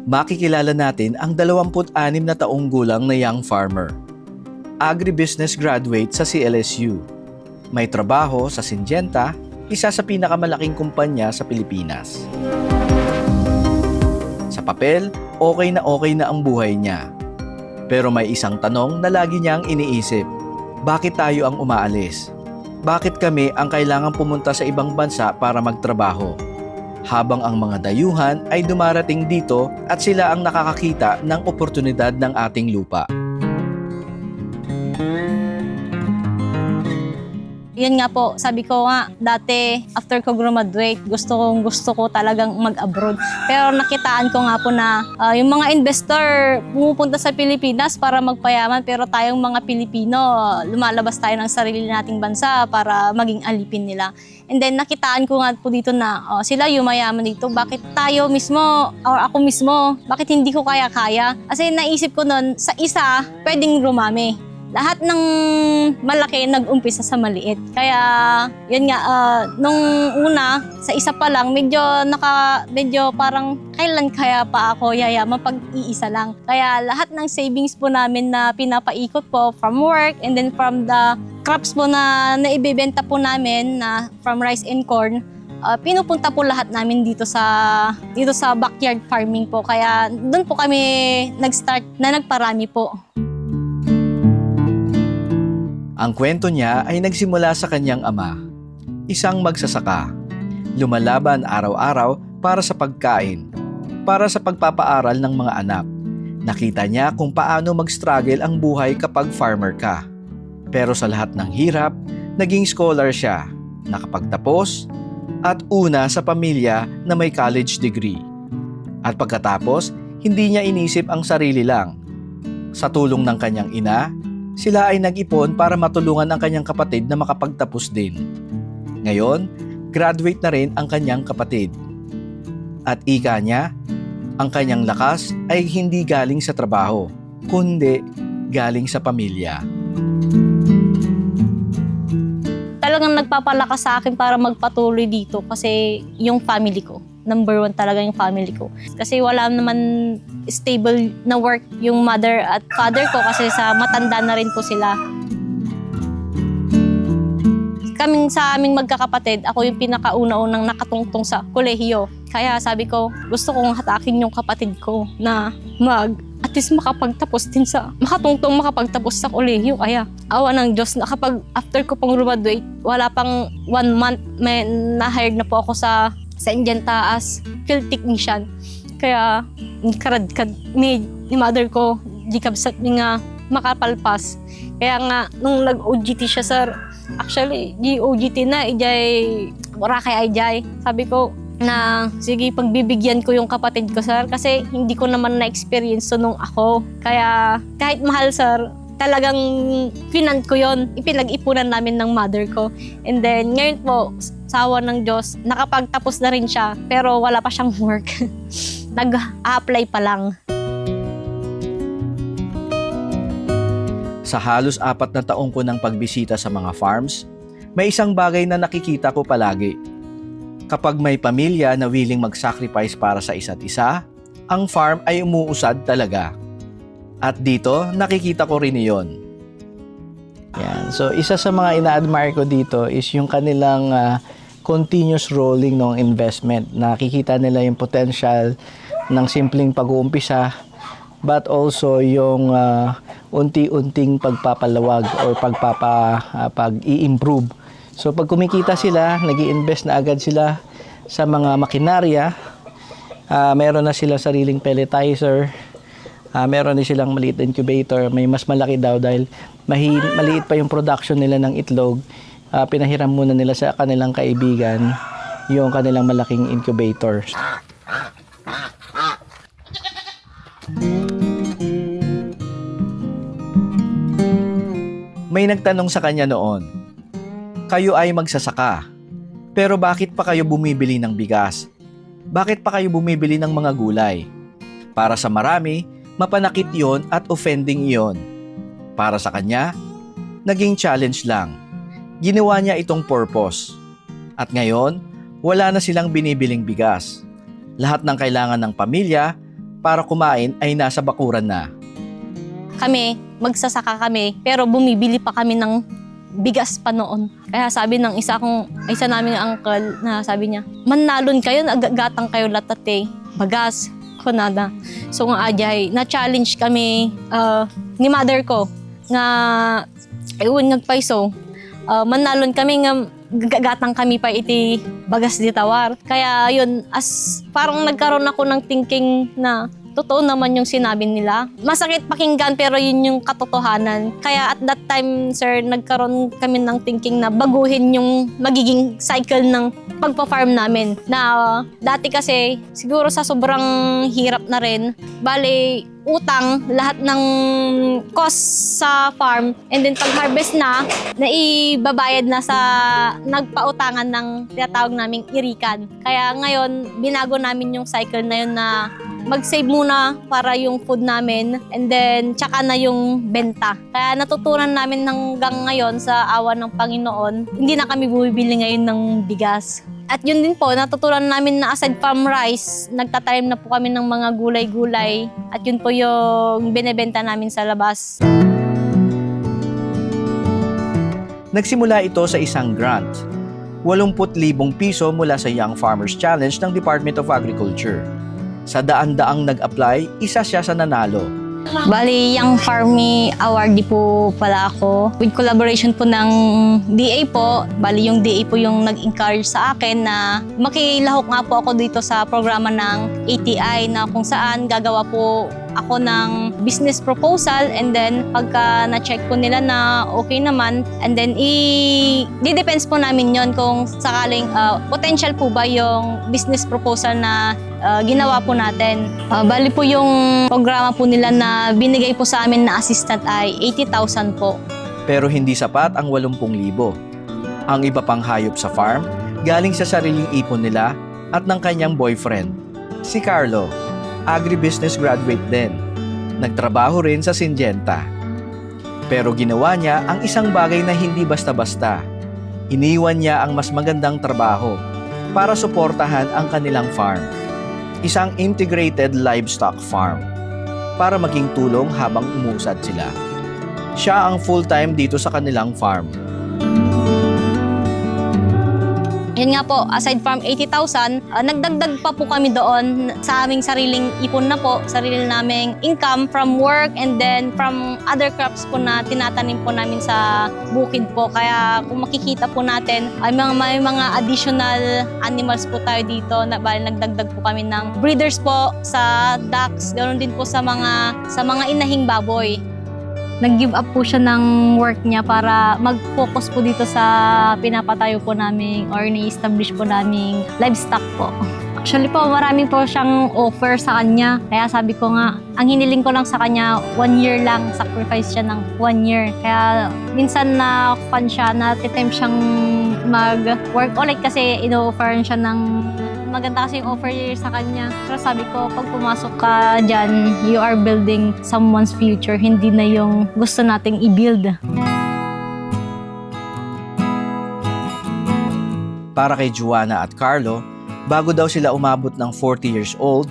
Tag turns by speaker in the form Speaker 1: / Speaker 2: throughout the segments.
Speaker 1: Makikilala natin ang 26 na taong gulang na young farmer. Agribusiness graduate sa CLSU. May trabaho sa Syngenta, isa sa pinakamalaking kumpanya sa Pilipinas. Sa papel, okay na ang buhay niya. Pero may isang tanong na lagi niyang iniisip. Bakit tayo ang umaalis? Bakit kami ang kailangang pumunta sa ibang bansa para magtrabaho? Habang ang mga dayuhan ay dumarating dito at sila ang nakakakita ng oportunidad ng ating lupa.
Speaker 2: Yun nga po, sabi ko nga, dati after ko graduate, gusto ko talagang mag-abroad. Pero nakitaan ko nga po na yung mga investor pumupunta sa Pilipinas para magpayaman, pero tayong mga Pilipino, lumalabas tayo ng sarili nating bansa para maging alipin nila. And then nakitaan ko nga po dito na sila yumayaman dito, bakit tayo mismo or ako mismo, bakit hindi ko kaya-kaya? Kasi naisip ko nun, sa isa, pwedeng rumami. Lahat ng malaki nag-umpisa sa maliit. Kaya, yun nga, nung una, sa isa pa lang, medyo parang kailan kaya pa ako yayaman pag iisa lang. Kaya lahat ng savings po namin na pinapaikot po from work and then from the crops po na naibibenta po namin na from rice and corn, pinupunta po lahat namin dito sa backyard farming po. Kaya doon po kami nag-start na nagparami po.
Speaker 1: Ang kwento niya ay nagsimula sa kanyang ama, isang magsasaka. Lumalaban araw-araw para sa pagkain, para sa pagpapaaral ng mga anak. Nakita niya kung paano mag-struggle ang buhay kapag farmer ka. Pero sa lahat ng hirap, naging scholar siya, nakapagtapos, at una sa pamilya na may college degree. At pagkatapos, hindi niya inisip ang sarili lang. Sa tulong ng kanyang ina, sila ay nag-ipon para matulungan ang kanyang kapatid na makapagtapos din. Ngayon, graduate na rin ang kanyang kapatid. At ika niya, ang kanyang lakas ay hindi galing sa trabaho, kundi galing sa pamilya.
Speaker 2: Talagang nagpapalakas sa akin para magpatuloy dito kasi yung family ko. Number 1 talaga yung family ko. Kasi wala naman stable na work yung mother at father ko kasi sa matanda na rin po sila. Sa aming magkakapatid, ako yung pinakauna-unang nakatungtong sa kolehiyo. Kaya sabi ko, gusto kong hatakin yung kapatid ko na at least makapagtapos din makapagtapos sa kolehiyo. Kaya awa ng Diyos na kapag after ko pang graduate, wala pang 1 month, may na-hired na po ako sa Syngenta as field technician. Kaya karadkad ni mother ko, di kabsat nga makapalpas. Kaya nga, nung nag-OGT siya, sir, actually, di OGT na, wala kay Ijay. Sabi ko na, sige, pagbibigyan ko yung kapatid ko, sir, kasi hindi ko naman na-experience so nung ako. Kaya kahit mahal, sir, talagang finance ko yon, ipinag-ipunan namin ng mother ko. And then, ngayon po, sa awa ng Diyos, nakapagtapos na rin siya, pero wala pa siyang work. Nag-a-apply pa lang.
Speaker 1: Sa halos 4 na taong ko ng pagbisita sa mga farms, may isang bagay na nakikita ko palagi. Kapag may pamilya na willing mag-sacrifice para sa isa't isa, ang farm ay umuusad talaga. At dito, nakikita ko rin iyon.
Speaker 3: Yan. So, isa sa mga ina-admire ko dito is yung kanilang continuous rolling ng investment. Nakikita nila yung potential ng simpleng pag-uumpisa, but also yung unti-unting pagpapalawag or pag-i-improve. So, pag kumikita sila, nag-i-invest na agad sila sa mga makinarya. Meron na sila sariling pelletizer. Meron din silang maliit incubator. May mas malaki daw dahil maliit pa yung production nila ng itlog. Pinahiram muna nila sa kanilang kaibigan yung kanilang malaking incubator.
Speaker 1: May nagtanong sa kanya noon, kayo ay magsasaka, pero bakit pa kayo bumibili ng bigas? Bakit pa kayo bumibili ng mga gulay? Para sa marami, mapanakit yon at offending yon. Para sa kanya, naging challenge lang. Ginawa niya itong purpose. At ngayon, wala na silang binibiling bigas. Lahat ng kailangan ng pamilya, para kumain ay nasa bakuran na.
Speaker 2: Kami, magsasaka kami, pero bumibili pa kami ng bigas pa noon. Kaya sabi ng isa naming uncle na sabi niya, manalon kayo, nagagatang kayo latate, bagas, kunada. So nga ajay, na-challenge kami ni mother ko nga ayun ngagpaiso. Manalon kami nga gagatang kami pa iti bagas di tawar. Kaya yun, as parang nagkaroon ako ng thinking na totoo naman yung sinabi nila. Masakit pakinggan pero yun yung katotohanan. Kaya at that time, sir, nagkaroon kami ng thinking na baguhin yung magiging cycle ng pagpa-farm namin. Na dati kasi, siguro sa sobrang hirap na rin, bale, utang, lahat ng cost sa farm, and then pag-harvest na ibabayad na sa nagpautangan ng tinatawag naming irikan. Kaya ngayon, binago namin yung cycle na yun na mag-save muna para yung food namin and then tsaka na yung benta. Kaya natutunan namin hanggang ngayon sa awa ng Panginoon, hindi na kami bumibili ngayon ng bigas. At yun din po, natutunan namin na aside from rice, nagtatanim na po kami ng mga gulay-gulay at yun po yung binebenta namin sa labas.
Speaker 1: Nagsimula ito sa isang grant, 80,000 piso mula sa Young Farmers Challenge ng Department of Agriculture. Sa daan-daang nag-apply, isa siya sa nanalo.
Speaker 2: Bali, Young Farmie Award po pala ako. With collaboration po ng DA po. Bali, yung DA po yung nag-encourage sa akin na makilahok nga po ako dito sa programa ng ATI na kung saan gagawa po ako ng business proposal and then pagka na-check po nila na okay naman and then i-depends po namin yon kung sakaling potential po ba yung business proposal na ginawa po natin. Bali po yung programa po nila na binigay po sa amin na assistant ay 80,000 po.
Speaker 1: Pero hindi sapat ang 80,000. Ang iba pang hayop sa farm, galing sa sariling ipon nila at ng kanyang boyfriend, si Carlo. Agribusiness graduate din. Nagtrabaho rin sa Syngenta. Pero ginawa niya ang isang bagay na hindi basta-basta. Iniwan niya ang mas magandang trabaho para suportahan ang kanilang farm. Isang integrated livestock farm para maging tulong habang umuusad sila. Siya ang full-time dito sa kanilang farm.
Speaker 2: Yan nga po, aside from 80,000, nagdagdag pa po kami doon sa aming sariling ipon na po, sarili naming income from work and then from other crops po na tinatanim po namin sa bukid po. Kaya kung makikita po natin, ay may mga additional animals po tayo dito na bali nagdagdag po kami ng breeders po sa ducks, ganoon din po sa mga inahing baboy. Nag-give up po siya ng work niya para mag-focus po dito sa pinapatayo po namin or ni-establish po naming livestock po. Actually po, marami po siyang offer sa kanya. Kaya sabi ko nga, ang hiniling ko lang sa kanya, 1 year lang, sacrifice siya ng 1 year. Kaya minsan na fan siya, na-attempt siyang mag-work ulit kasi ino-offer siya ng maganda kasi yung offer sa kanya. Pero sabi ko, pag pumasok ka dyan, you are building someone's future, hindi na yung gusto nating i-build.
Speaker 1: Para kay Juana at Carlo, bago daw sila umabot ng 40 years old,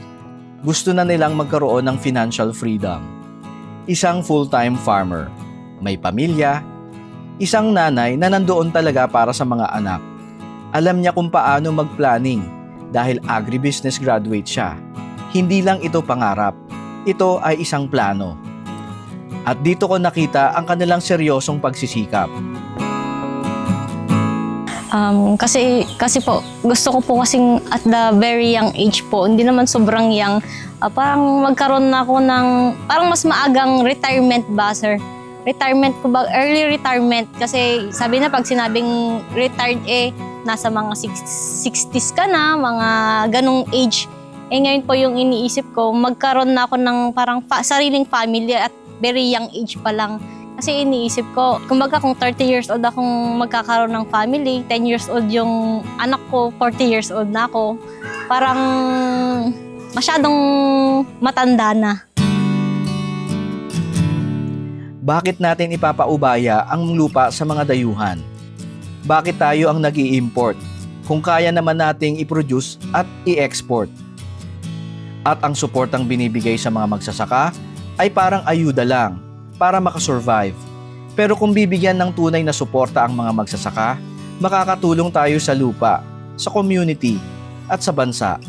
Speaker 1: gusto na nilang magkaroon ng financial freedom. Isang full-time farmer, may pamilya, isang nanay na nandoon talaga para sa mga anak. Alam niya kung paano mag-planning dahil agribusiness graduate siya. Hindi lang ito pangarap, ito ay isang plano. At dito ko nakita ang kanilang seryosong pagsisikap.
Speaker 2: Kasi po, gusto ko po kasing at the very young age po, hindi naman sobrang young, parang magkaroon na ako ng, parang mas maagang retirement ba, sir? Retirement ko ba? Early retirement. Kasi sabi na pag sinabing retired nasa mga 60s ka na, mga ganong age. Ngayon po yung iniisip ko, magkaroon na ako ng parang sariling family at very young age pa lang. Kasi iniisip ko, kumbaga kung 30 years old akong magkakaroon ng family, 10 years old yung anak ko, 40 years old na ako, parang masyadong matanda na.
Speaker 1: Bakit natin ipapaubaya ang lupa sa mga dayuhan? Bakit tayo ang nag-i-import kung kaya naman nating i-produce at i-export? At ang suportang binibigay sa mga magsasaka ay parang ayuda lang para makasurvive. Pero kung bibigyan ng tunay na suporta ang mga magsasaka, makakatulong tayo sa lupa, sa community, at sa bansa.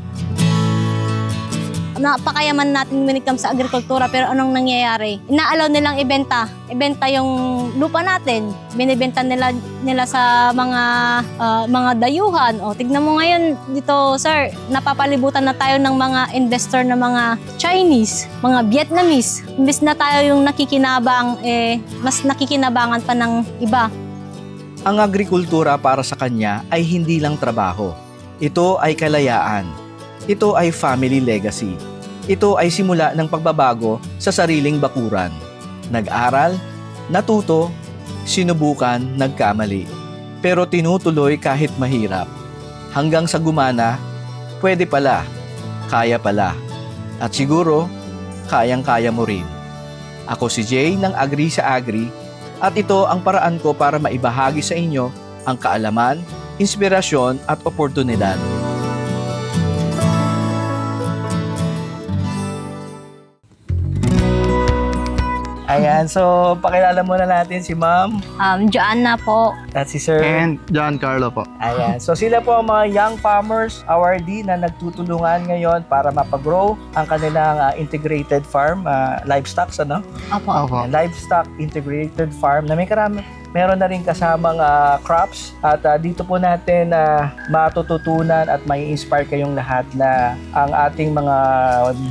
Speaker 2: Napakayaman natin when it comes sa agrikultura, pero anong nangyayari? Inaalaw nilang ibenta yung lupa natin. Binibenta nila sa mga dayuhan. O, tignan mo ngayon dito, sir, napapalibutan na tayo ng mga investor na mga Chinese, mga Vietnamese. Imbes na tayo yung nakikinabang, mas nakikinabangan pa ng iba.
Speaker 1: Ang agrikultura para sa kanya ay hindi lang trabaho. Ito ay kalayaan. Ito ay family legacy. Ito ay simula ng pagbabago sa sariling bakuran. Nag-aral, natuto, sinubukan, nagkamali. Pero tinutuloy kahit mahirap. Hanggang sa gumana, pwede pala, kaya pala. At siguro, kayang-kaya mo rin. Ako si Jay ng Agri sa Agri at ito ang paraan ko para maibahagi sa inyo ang kaalaman, inspirasyon at oportunidad.
Speaker 3: Ayan, so pakilala muna natin si Ma'am
Speaker 2: Joanna po.
Speaker 3: at si Sir.
Speaker 4: And John Carlo po.
Speaker 3: Ayan, so sila po ang mga Young Farmers Awardee na nagtutulungan ngayon para mapagrow ang kanilang integrated farm, livestock, ano?
Speaker 2: Opo.
Speaker 3: Livestock integrated farm na meron na rin kasamang crops at dito po natin matututunan at may inspire kayong lahat na ang ating mga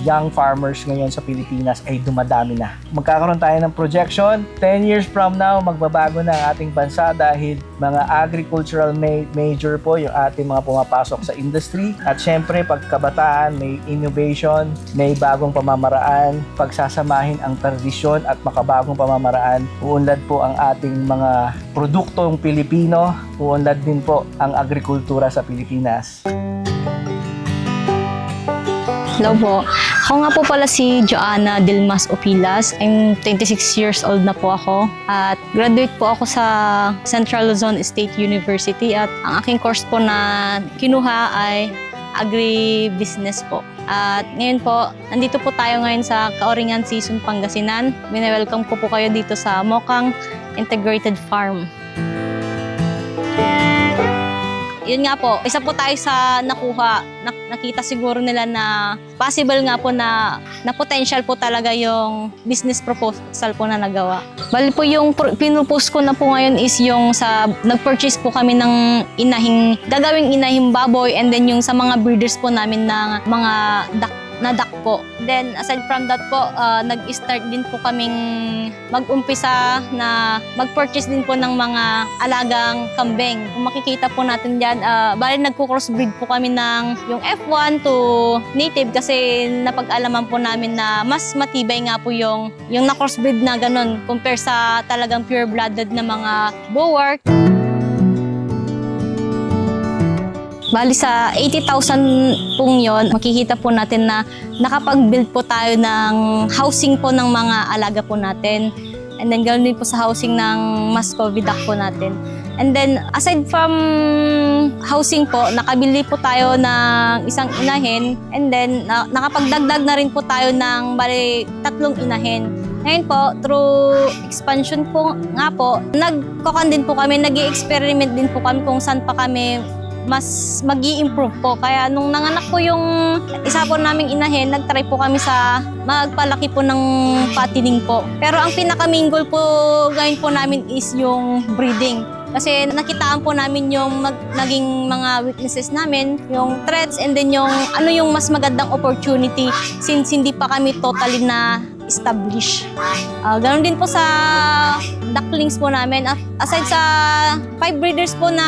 Speaker 3: young farmers ngayon sa Pilipinas ay dumadami na. Magkakaroon tayo ng projection, 10 years from now magbabago na ang ating bansa dahil mga agricultural major po yung ating mga pumapasok sa industry at syempre pagkabataan may innovation, may bagong pamamaraan, pagsasamahin ang tradisyon at makabagong pamamaraan, uunlad po ang ating mga produktong Pilipino, uunlad din po ang agrikultura sa Pilipinas.
Speaker 2: Hello po. Ako nga po pala si Joanna Dilmas Opilas. I'm 26 years old na po ako. At graduate po ako sa Central Luzon State University. At ang aking course po na kinuha ay agribusiness po. At ngayon po, nandito po tayo ngayon sa Kaoringan Season, Pangasinan. Welcome ko po kayo dito sa Mokang Integrated Farm. Yun nga po, isa po tayo sa nakuha. Nakita siguro nila na possible nga po na potential po talaga yung business proposal po na nagawa. Bali po yung pinupose ko na po ngayon is yung sa nag-purchase po kami ng gagawing inahing baboy and then yung sa mga breeders po namin ng mga duck po. Then aside from that po, nag-start din po kaming mag-umpisa na mag-purchase din po ng mga alagang kambing. Kung makikita po natin dyan, bali nagko-crossbreed po kami ng yung F1 to native kasi napag-alaman po namin na mas matibay nga po yung na-crossbreed na ganun compare sa talagang pure-blooded na mga boer. Bali sa 80,000 pong yon, makikita po natin na nakapag-build po tayo ng housing po ng mga alaga po natin. And then ganoon din po sa housing ng Muscovy duck po natin. And then aside from housing po, nakabili po tayo ng isang inahin. And then nakapagdagdag na rin po tayo ng bali 3 inahin. Ngayon po, through expansion po nga po, nagkokan din po kami, nag-i-experiment din po kami kung saan pa kami mas mag-i-improve po. Kaya nung nanganak po yung isa po naming inahin, nag-try po kami sa magpalaki po ng fattening po. Pero ang pinaka-main goal po gawin po namin is yung breeding. Kasi nakitaan po namin yung naging mga weaknesses namin, yung threats, and then yung ano yung mas magandang opportunity since hindi pa kami totally na establish. Ganon din po sa ducklings po namin. Aside sa 5 breeders po na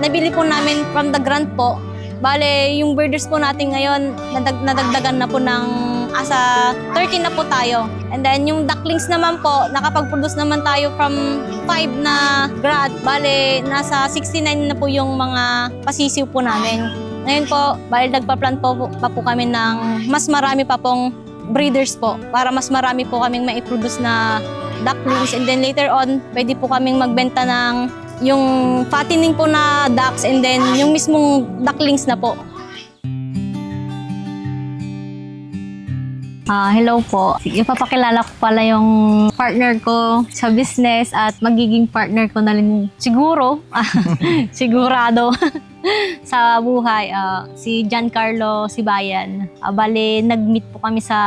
Speaker 2: nabili po namin from the grant po, bale yung breeders po natin ngayon nadagdagan na po ng asa 13 na po tayo. And then yung ducklings naman po, nakapag-produce naman tayo from 5 na grant. Bale nasa 69 na po yung mga pasisiw po namin. Ngayon po, bale nagpa-plan pa po kami ng mas marami pa pong breeders po para mas marami po kaming ma-produce na ducklings, and then later on pwede po kaming magbenta ng yung fattening po na ducks and then yung mismong ducklings na po. Hello po. Ipapakilala ko pala yung partner ko sa business at magiging partner ko na rin siguro, sigurado sa buhay. Si Giancarlo Sibayan. Bale, nag-meet po kami sa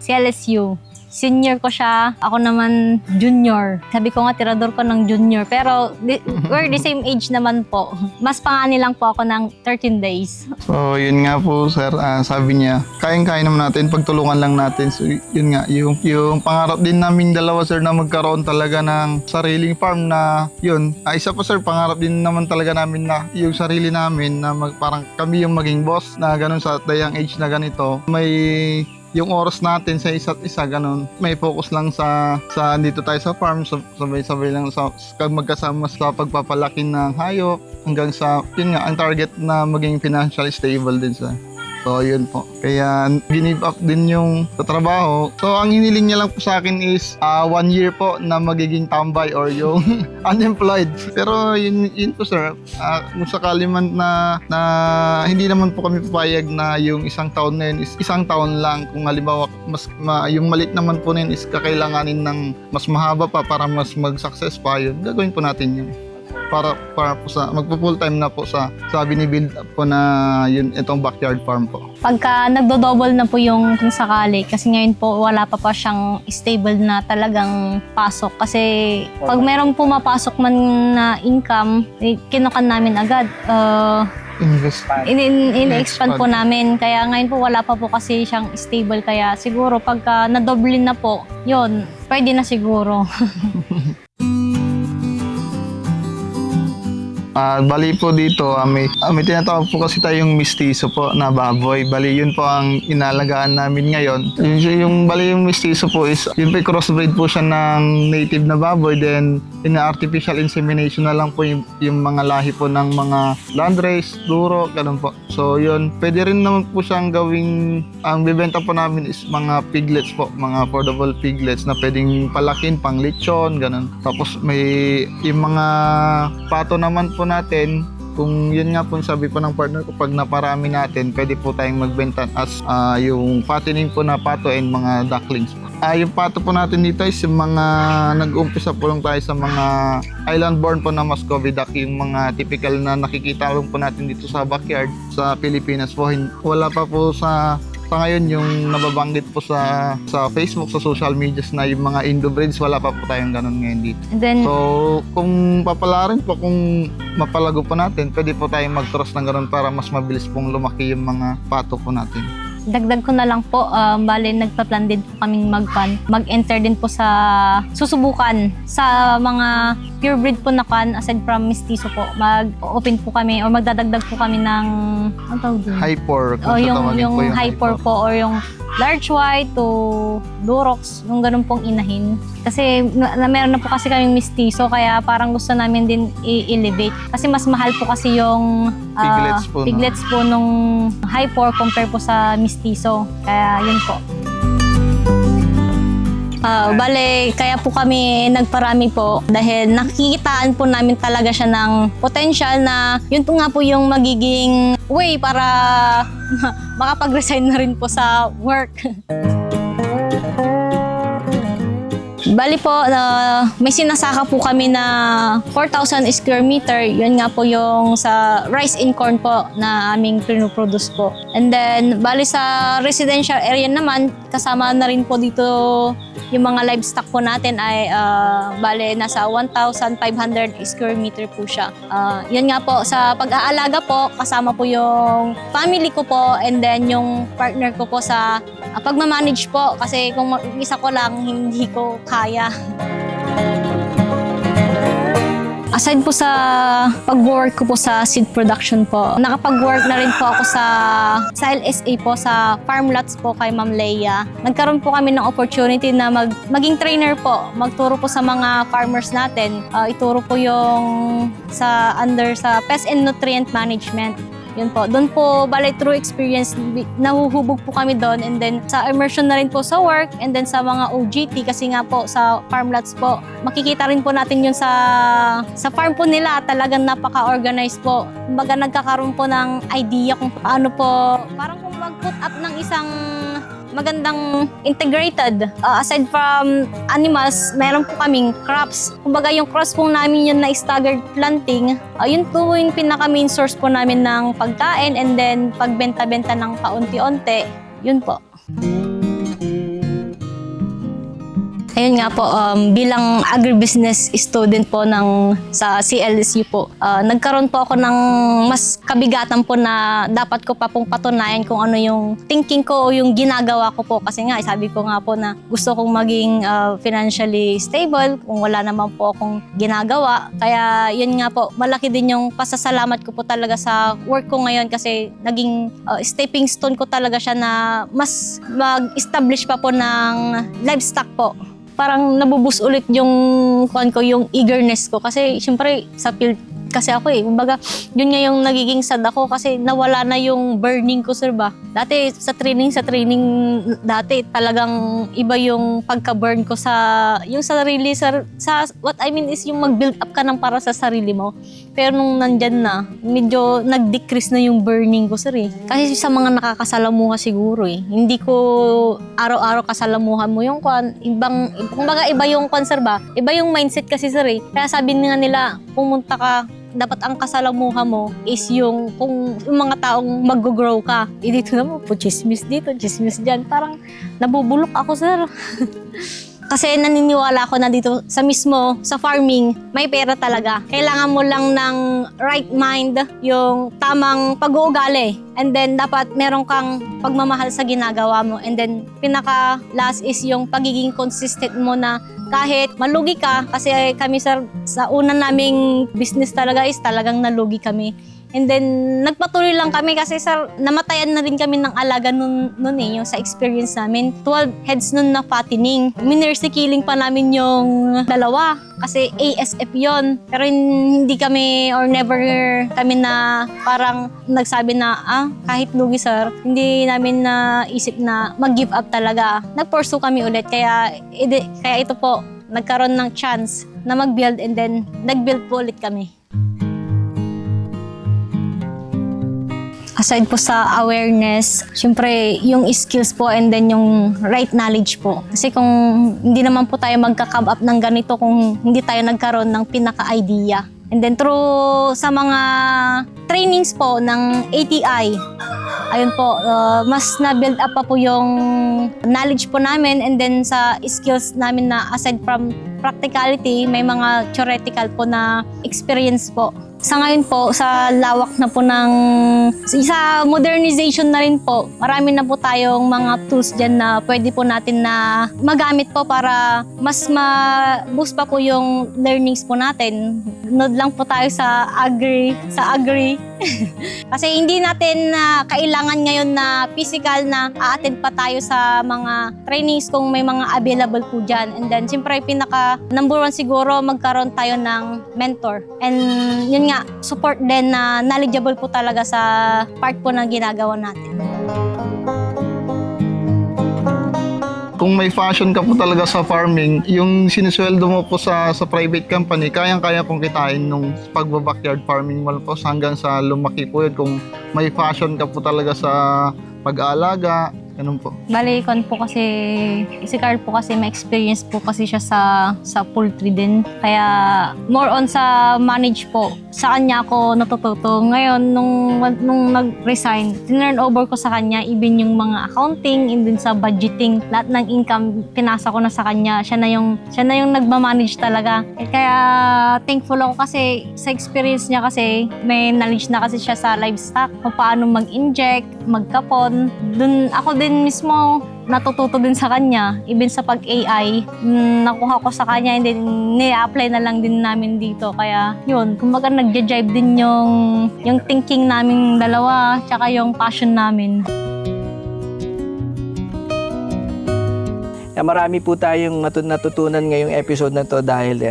Speaker 2: CLSU. Senior ko siya, ako naman junior. Sabi ko nga, tirador ko ng junior. Pero we're the same age naman po. Mas pangani lang po ako ng 13 days.
Speaker 4: So, yun nga po, sir. Sabi niya, kayang-kaya naman natin, pagtulungan lang natin. So, yun nga, yung pangarap din namin dalawa, sir, na magkaroon talaga ng sariling farm na, yun. Isa pa, sir, pangarap din naman talaga namin na yung sarili namin na parang kami yung maging boss na ganun sa dayang age na ganito. May yung oras natin sa isa't isa, ganun. May focus lang sa dito tayo sa farm, sabay-sabay lang sa magkasama sa pagpapalaki ng hayop hanggang sa, yun nga, ang target na maging financially stable din sa. So, yun po. Kaya, give up din yung sa trabaho. So, ang hiniling niya lang po sa akin is 1 year po na magiging tambay or yung unemployed. Pero, yun po, sir. Kung sakali man na hindi naman po kami papayag na yung isang taon na yun is isang taon lang. Kung halimbawa, yung malit naman po na yun is kakailanganin ng mas mahaba pa para mas mag-success pa yun. Gagawin po natin yun. Para po sa magpo-full time na po sa binibuild po na yun itong backyard farm po.
Speaker 2: Pagka nagdo-double na po yung kung sakali, kasi ngayon po wala pa siyang stable na talagang pasok. Kasi pag merong pumapasok man na income, kinukan namin agad. In-expand po namin. Kaya ngayon po wala pa po kasi siyang stable. Kaya siguro pagka nadoble na po, yun, pwede na siguro.
Speaker 4: Bali po dito, may tinatawag po kasi tayong mistiso po na baboy. Bali yun po ang inalagaan namin ngayon. Yung mistiso po is, yun po crossbreed po siya ng native na baboy. Then, artificial insemination na lang po yung mga lahi po ng mga landrace, duro, ganun po. So yun, pwede rin naman po siyang gawing, ang bibenta po namin is mga piglets po, mga affordable piglets na pwedeng palakin, pang lechon, ganun. Tapos may yung mga pato naman po natin, kung yun nga po sabi po ng partner ko, pag naparami natin, pwede po tayong magbenta as yung fattening po na pato and mga ducklings po. Yung pato po natin dito is yung mga nag-umpisa po lang tayo sa mga island-born po na Muscovy duck, yung mga typical na nakikita lang po natin dito sa backyard sa Pilipinas po. Wala pa po sa ngayon yung nababanggit po sa Facebook, sa social medias na yung mga Indo-breeds, wala pa po tayong ganun ngayon dito.
Speaker 2: Then,
Speaker 4: So, kung papalarin po, kung mapalago po natin, pwede po tayong mag-cross ng ganun para mas mabilis pong lumaki yung mga pato po natin.
Speaker 2: dagdag ko na lang po, bale nagpa-plan din po kaming mag-enter din po sa susubukan sa mga purebred po na kan, aside from mestizo po. Mag-open po kami or magdadagdag po kami ng, ano tawag din?
Speaker 4: Hyper, kung
Speaker 2: O
Speaker 4: sa
Speaker 2: yung
Speaker 4: tawagin po yung
Speaker 2: hyper po or yung large white to durox, yung ganun pong inahin. Kasi meron na po kasi kaming mestizo, kaya parang gusto namin din i-elevate. Kasi mas mahal po kasi yung piglets po nung hyper compare po sa mestizo. Kaya yun po. Bale, kaya po kami nagparami po dahil nakikitaan po namin talaga siya ng potential na yun po nga po yung magiging way para makapag-resign na rin po sa work. Bali po, may sinasaka po kami na 4,000 square meter. Yun nga po yung sa rice and corn po na aming pinoproduce po. And then, bali sa residential area naman, kasama na rin po dito yung mga livestock po natin ay bali nasa 1,500 square meter po siya. Yun nga po, sa pag-aalaga po, kasama po yung family ko po and then yung partner ko po sa pagmamanage po kasi kung isa ko lang, hindi ko kaya. Aside po sa pag-work ko po sa seed production po, nakapag-work na rin po ako sa LSA po, sa farm lots po kay Ma'am Leia. Nagkaroon po kami ng opportunity na maging trainer po, magturo po sa mga farmers natin. Ituro po yung sa pest and nutrient management. Yun po. Doon po, bale through experience, nahuhubog po kami doon. And then sa immersion na rin po sa work. And then sa mga OJT, kasi nga po sa farm lots po, makikita rin po natin yun sa farm po nila. Talagang napaka-organized po. Kumbaga nagkakaroon po ng idea kung paano po, parang kung mag-put up ng isang magandang integrated. Aside from animals, meron po kaming crops. Kumbaga yung crops po namin yun na staggered planting, yun po yung pinaka main source po namin ng pagkain, and then pagbenta-benta ng paunti-unti, yun po. Ayun nga po, bilang agribusiness student po sa CLSU po, nagkaroon po ako ng mas kabigatan po na dapat ko pa pong patunayan kung ano yung thinking ko o yung ginagawa ko po. Kasi nga, sabi ko nga po na gusto kong maging financially stable kung wala naman po akong ginagawa. Kaya yun nga po, malaki din yung pasasalamat ko po talaga sa work ko ngayon kasi naging stepping stone ko talaga siya na mas mag-establish pa po ng livestock po. Parang nabubus ulit yung eagerness ko kasi syempre sa field kasi ako kumbaga yun nga yung nagiging sad ako kasi nawala na yung burning ko, sir ba. Dati sa training dati talagang iba yung pagka-burn ko sa yung sarili, sir. What I mean is yung mag-build up ka ng para sa sarili mo. Pero nung nandyan na, medyo nag-decrease na yung burning ko, sir. Kasi sa mga nakakasalamuha siguro Hindi ko araw-araw kasalamuhan mo yung kumbaga iba yung sir ba. Iba yung mindset kasi, sir. Kaya sabi nga nila, pumunta ka, dapat ang kasalamuha mo is yung mga taong mag-grow ka. Dito naman po, chismis dito, chismis dyan. Parang nabubulok ako, sir. Kasi naniniwala ako na dito sa farming, may pera talaga. Kailangan mo lang ng right mind, yung tamang pag-uugali. And then dapat meron kang pagmamahal sa ginagawa mo. And then pinaka last is yung pagiging consistent mo na kahit malugi ka, kasi kami, sir, sa una naming business talaga is talagang nalugi kami. And then, nagpatuloy lang kami kasi, sir, namatayan na rin kami ng alaga nun yung sa experience namin. 12 heads nun na fattening. Minercy killing pa namin yung dalawa kasi ASF yon. Pero hindi kami or never kami na parang nagsabi na, kahit lugi, sir, hindi namin naisip na mag-give up talaga. Nag-pursue kami ulit. Kaya ito po, nagkaroon ng chance na mag-build and then nag-build po ulit kami. Aside po sa awareness, syempre yung skills po and then yung right knowledge po. Kasi kung hindi naman po tayo magka-come up ng ganito kung hindi tayo nagkaroon ng pinaka-idea. And then through sa mga trainings po ng ATI, ayun po, mas na-build up pa po yung knowledge po namin, and then sa skills namin na aside from practicality, may mga theoretical po na experience po. Sa ngayon po, sa lawak na po sa modernization na rin po, marami na po tayong mga tools dyan na pwede po natin na magamit po para mas ma-boost pa po yung learnings po natin. Nod lang po tayo sa agri. Kasi hindi natin kailangan ngayon na physical na a-attend pa tayo sa mga trainings kung may mga available po dyan. And then, siyempre, number one siguro, magkaroon tayo ng mentor. And yun nga, support din na knowledgeable po talaga sa part po ng ginagawa natin.
Speaker 4: Kung may passion ka po talaga sa farming, yung sinisweldo mo po sa private company, kayang-kaya pong kitain nung pagba-backyard farming mo po hanggang sa lumaki po yun. Kung may passion ka po talaga sa pag-aalaga, ganun po.
Speaker 2: Bale, po kasi, si Carl po kasi may experience po kasi siya sa poultry din. Kaya more on sa manage po. Sa kanya ako natututo. Ngayon, nung nag-resign, tinurn over ko sa kanya even yung mga accounting, even sa budgeting, lahat ng income, pinasa ko na sa kanya. Siya na yung nagmamanage talaga. Kaya thankful ako kasi sa experience niya kasi may knowledge na kasi siya sa livestock, kung paano mag-inject, magkapon. Dun ako din mismo natututo din sa kanya, even sa pag-AI, nakuha ko sa kanya and then ni-apply na lang din namin dito. Kaya yun, kumbaga nagja-jive din yung thinking namin dalawa, tsaka yung passion namin.
Speaker 3: Marami po tayong natutunan ngayong episode na to dahil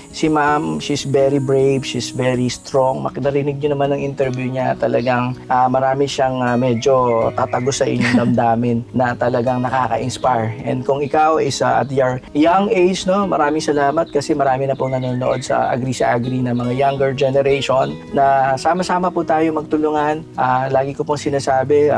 Speaker 3: si ma'am, she's very brave, she's very strong. Narinig nyo naman ng interview niya, talagang marami siyang medyo tatagos sa inyong damdamin na talagang nakaka-inspire. And kung ikaw is at your young age, no, maraming salamat kasi marami na pong nanonood sa Agri na mga younger generation na sama-sama po tayo magtulungan. Lagi ko pong sinasabi,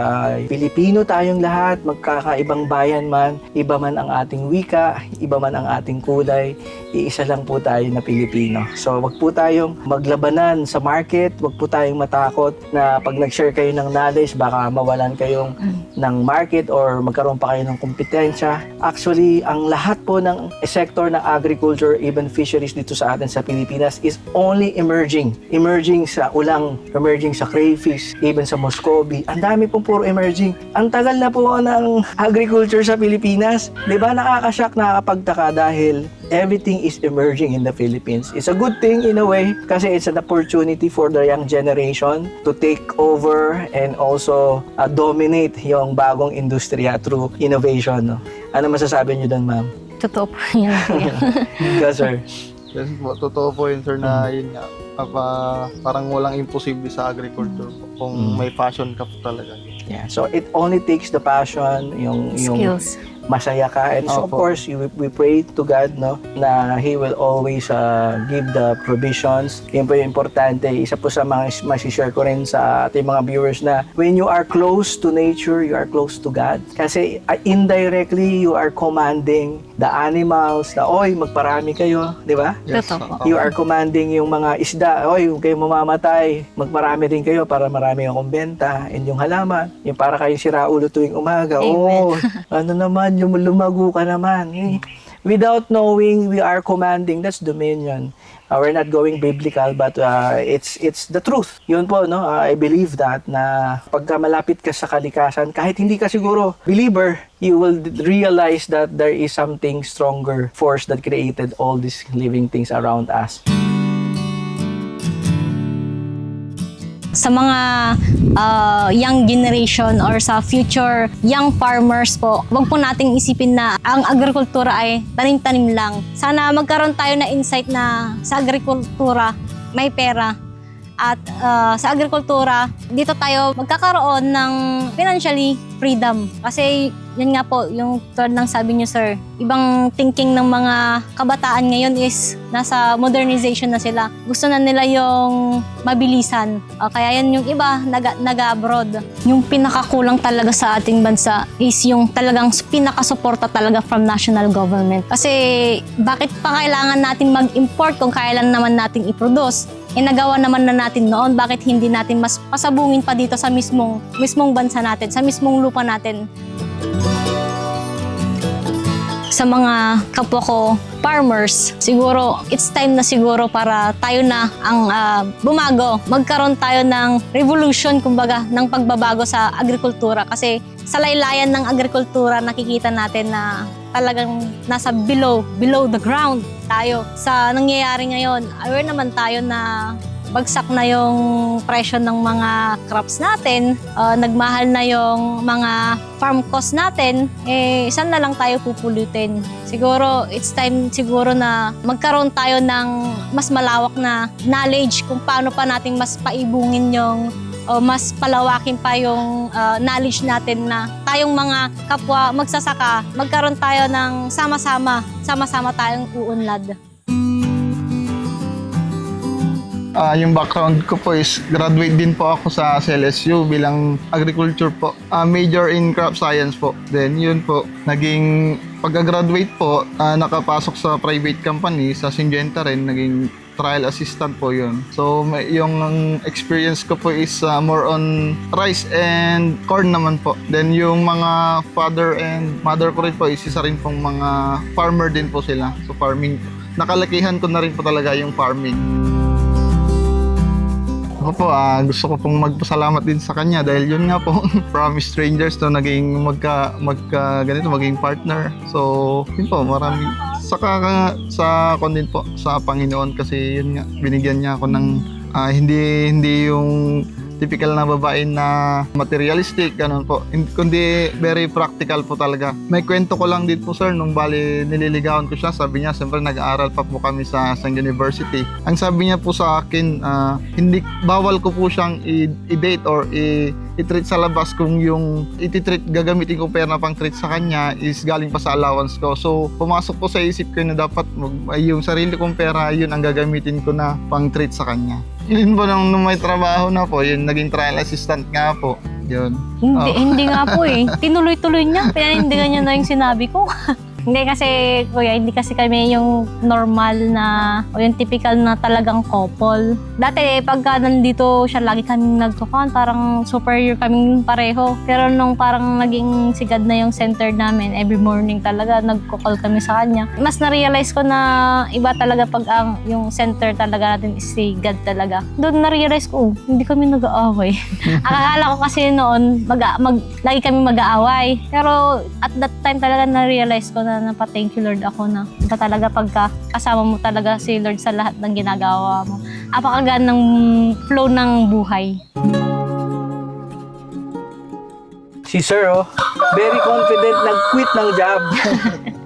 Speaker 3: Pilipino tayong lahat, magkakaibang bayan man, iba man ang ating wika, iba man ang ating kulay, iisa lang po tayo na Pilipino. So wag po tayong maglabanan sa market, wag po tayong matakot na pag nag-share kayo ng knowledge, baka mawalan kayong ng market or magkaroon pa kayo ng kompetensya. Actually, ang lahat po ng sector ng agriculture, even fisheries dito sa atin sa Pilipinas is only emerging. Emerging sa ulang, emerging sa crayfish, even sa Muscovy. Ang dami pong puro emerging. Ang tagal na po ng agriculture sa Pilipinas. Di ba nakaka-shock, nakakapagtaka dahil everything is emerging in the Philippines. It's a good thing in a way kasi it's an opportunity for the young generation to take over and also dominate yung bagong industriya through innovation. No? Ano masasabi niyo doon, ma'am?
Speaker 2: Totoo po yan.
Speaker 3: Yes, sir.
Speaker 4: Yes po, totoo po yun, sir, na yun nga, parang walang imposible sa agriculture po, kung may passion ka po talaga.
Speaker 3: Yeah. So it only takes the passion, yung
Speaker 2: Skills.
Speaker 3: masaya ka. And so of
Speaker 4: Opo.
Speaker 3: course, we pray to God, no, na He will always give the provisions. Yan po yung importante. Isa po sa mga masishare ko rin sa ating mga viewers na when you are close to nature, you are close to God. Kasi indirectly, you are commanding the animals na, oy, magparami kayo, di ba?
Speaker 2: Totoo po.
Speaker 3: You are commanding yung mga isda, oy, huwag kayong mamamatay, magparami din kayo para marami akong benta. And yung halaman, yung para kayong siraulo tuwing umaga,
Speaker 2: Amen.
Speaker 3: oh, ano naman, yung lumago ka naman. Without knowing, we are commanding, that's dominion. We're not going biblical, but it's the truth. Yun po, no? I believe that na pagka malapit ka sa kalikasan, kahit hindi ka siguro believer, you will realize that there is something stronger force that created all these living things around us.
Speaker 2: Sa mga young generation or sa future young farmers po, wag po nating isipin na ang agrikultura ay tanim-tanim lang. Sana magkaroon tayo na insight na sa agrikultura may pera. At sa agrikultura, dito tayo magkakaroon ng financially freedom. Kasi yun nga po, yung tulad ng sabi niyo, sir, ibang thinking ng mga kabataan ngayon is nasa modernization na sila. Gusto na nila yung mabilisan. Kaya yan yung iba, nag-abroad. Yung pinakakulang talaga sa ating bansa is yung talagang pinakasuporta talaga from national government. Kasi bakit pa kailangan natin mag-import kung kailan naman natin i-produce? Nagawa naman na natin noon, bakit hindi natin mas pasabungin pa dito sa mismong bansa natin, sa mismong lupa natin? Sa mga kapwa ko farmers, siguro it's time na siguro para tayo na ang bumago. Magkaroon tayo ng revolution, kumbaga, ng pagbabago sa agrikultura. Kasi sa laylayan ng agrikultura, nakikita natin na talagang nasa below the ground tayo. Sa nangyayari ngayon, aware naman tayo na bagsak na yung presyo ng mga crops natin, nagmahal na yung mga farm cost natin, saan na lang tayo pupulutin? Siguro, it's time siguro na magkaroon tayo ng mas malawak na knowledge kung paano pa natin mas paibungin yung mas palawakin pa yung knowledge natin na tayong mga kapwa magsasaka, magkaroon tayo ng sama-sama tayong uunlad.
Speaker 4: Yung background ko po is graduate din po ako sa SLSU bilang agriculture po. Major in crop science po. Then yun po, naging pagka-graduate po, nakapasok sa private company, sa Syngenta rin, naging trial assistant po yun. So yung experience ko po is more on rice and corn naman po. Then yung mga father and mother ko rin po is isa rin pong mga farmer din po sila. So farming, nakalakihan ko na rin po talaga yung farming. Ako po, gusto ko pong magpasalamat din sa kanya dahil yun nga po, from strangers to naging ganito, maging partner. So, yun po, maraming saka sa din po sa Panginoon kasi yun nga, binigyan niya ako ng hindi yung typical na babae na materialistic, ganun po. Kundi very practical po talaga. May kwento ko lang din po sir, nung bali nililigawan ko siya, sabi niya, siyempre nag-aaral pa po kami sa isang university. Ang sabi niya po sa akin, hindi, bawal ko po siyang i-date or i-treat sa labas kung yung i-treat, gagamitin ko pera pang treat sa kanya is galing pa sa allowance ko. So, pumasok po sa isip ko na dapat yung sarili kong pera, yun ang gagamitin ko na pang treat sa kanya. Yun po nung may trabaho na po, yun naging trial assistant nga po. Yun.
Speaker 2: Hindi nga po eh. Tinuloy-tuloy niya. Pinanindigan niya na yung sinabi ko. Hindi kasi, kuya, hindi kasi kami yung normal na, o yung typical na talagang couple. Dati, pagka nandito siya, lagi kaming nagtukan, parang superior kaming pareho. Pero nung parang naging sigad na yung center namin, every morning talaga, nagko-call kami sa kanya. Mas na-realize ko na iba talaga pag yung center talaga natin is si God talaga. Doon na-realize ko, hindi kami nag-aaway. Akala ko kasi noon, lagi kami mag-aaway. Pero at that time talaga na-realize ko na pa-thank you Lord ako na iba talaga pagka kasama mo talaga si Lord sa lahat ng ginagawa mo. Apakagaan ng flow ng buhay.
Speaker 3: Si Sir, very confident, nag-quit ng job.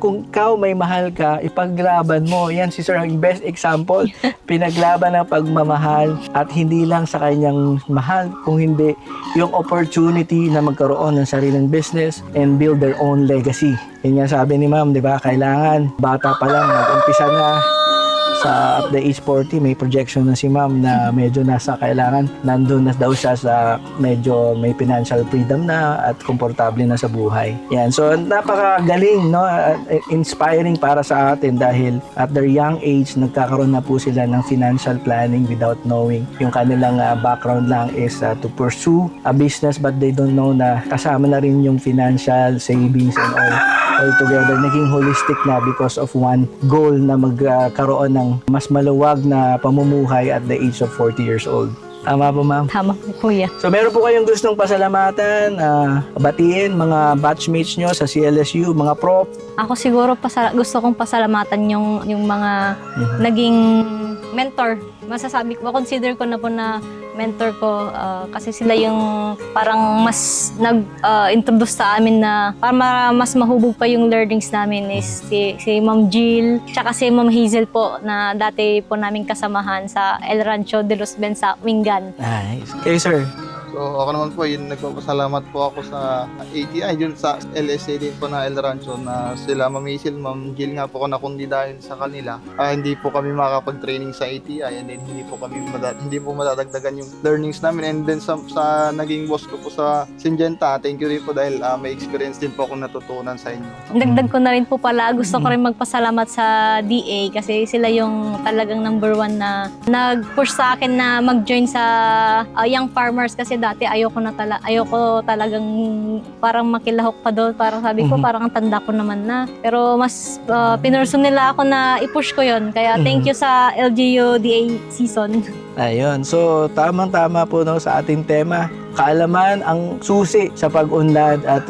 Speaker 3: Kung ikaw may mahal ka, ipaglaban mo. Yan si Sir, ang best example. Pinaglaban ng pagmamahal at hindi lang sa kanyang mahal, kung hindi yung opportunity na magkaroon ng sariling business and build their own legacy. Yan nga sabi ni Ma'am, di ba? Kailangan, bata pa lang, mag-umpisa na. At the age 40, may projection na si Ma'am na medyo nasa kailangan. Nandun na daw siya sa medyo may financial freedom na at komportable na sa buhay. Yan. So, napakagaling, no? Inspiring para sa atin dahil at their young age, nagkakaroon na po sila ng financial planning without knowing. Yung kanilang background lang is to pursue a business but they don't know na kasama na rin yung financial savings and all together. Naging holistic na because of one goal na magkaroon ng mas maluwag na pamumuhay at the age of 40 years old. Tama po, Ma'am?
Speaker 2: Tama po, kuya.
Speaker 3: So, meron po kayong gustong pasalamatan, batiin mga batchmates nyo sa CLSU, mga prop?
Speaker 2: Ako siguro gusto kong pasalamatan yung mga naging mentor. Masasabi ko, consider ko na po na mentor ko kasi sila yung parang mas nag-introduce sa amin na para mas mahubog pa yung learnings namin is si Ma'am Jill tsaka si Ma'am Hazel po na dati po namin kasamahan sa El Rancho de los Ben sa Mingan.
Speaker 3: Nice. Okay, sir.
Speaker 4: So ako naman po, yun, nagpapasalamat po ako sa ATI, yun sa LSA din po na El Rancho na sila Ma'am Hazel, Ma'am Jill nga po ako nakundi dahil sa kanila. Hindi po kami makakapag-training sa ATI and then hindi po madadagdagan yung learnings namin. And then sa naging boss ko po sa Syngenta, thank you rin po dahil may experience din po akong natutunan sa inyo.
Speaker 2: Dagdag ko na rin po pala, gusto ko rin magpasalamat sa DA kasi sila yung talagang number one na nag-push sa akin na mag-join sa Young Farmers kasi dati ayoko talagang parang makilahok pa doon. Parang sabi ko, parang ang tanda ko naman na. Pero mas pinurso nila ako na i-push ko yon. Kaya thank you sa LGU DA season.
Speaker 3: Ayun. So, tamang-tama po no, sa ating tema. Kaalaman ang susi sa pag-unlad at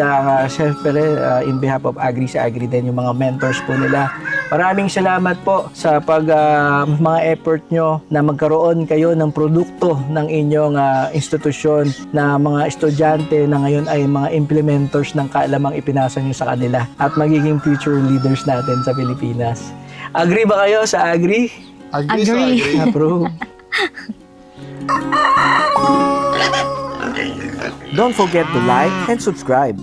Speaker 3: syempre in behalf of Agri sa Agri din yung mga mentors po nila. Maraming salamat po sa mga effort nyo na magkaroon kayo ng produkto ng inyong institusyon na mga estudyante na ngayon ay mga implementors ng kaalamang ipinasa nyo sa kanila at magiging future leaders natin sa Pilipinas. Agree ba kayo sa Agri?
Speaker 2: Agree.
Speaker 3: Approve.
Speaker 1: Don't forget to like and subscribe.